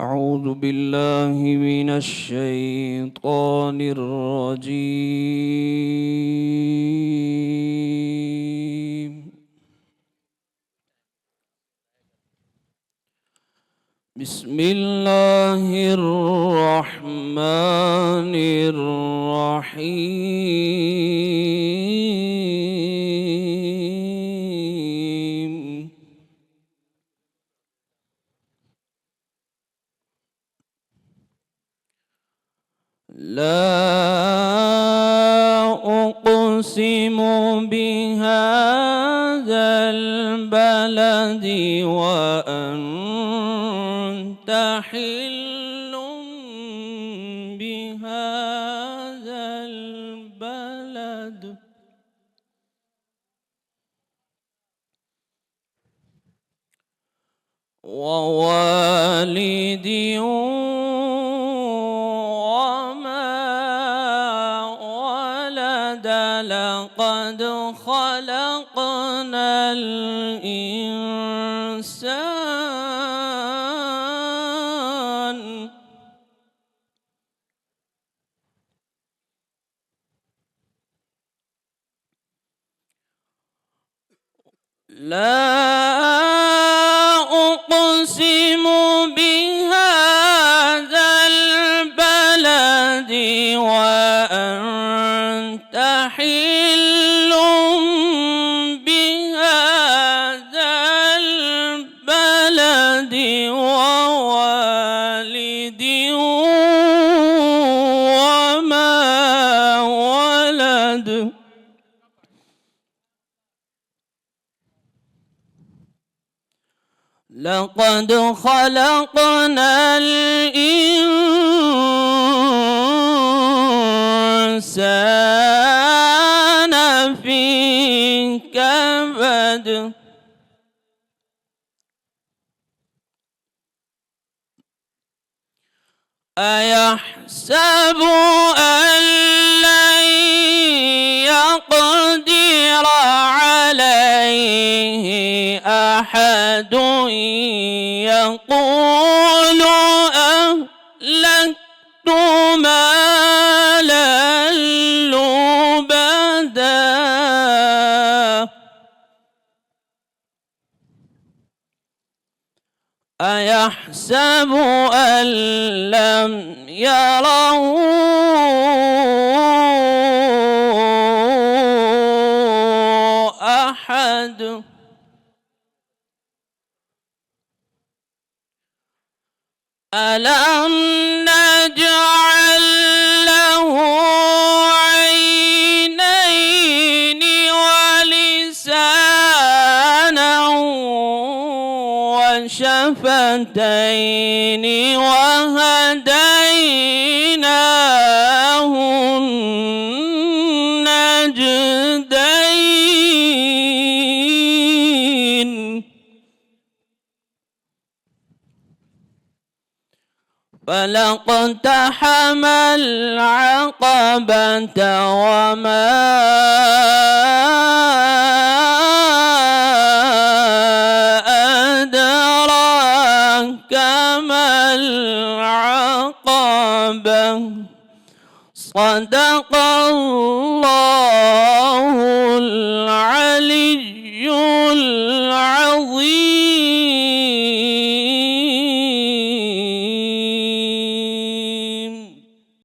أعوذ بالله من الشيطان الرجيم. بسم الله الرحمن الرحيم. لا أقسم بهذا البلد وأنت حل بهذا البلد ووالد لقد خلقنا الإنسان لا أقسم بهذا البلد وأنت حل بهذا البلد ووالد وما ولد لقد خلقنا الإنسان في كبد أيحسب أن لن يقدر عليه أحد يقول أهلكت مالا لبدا أيحسب أن لم يره أحد ألم نجعل له عينين ولسانا وشفتين وهديناه النجدين فلاقتحم العقبة وما أدراك ما العقبة صدق الله العظيم.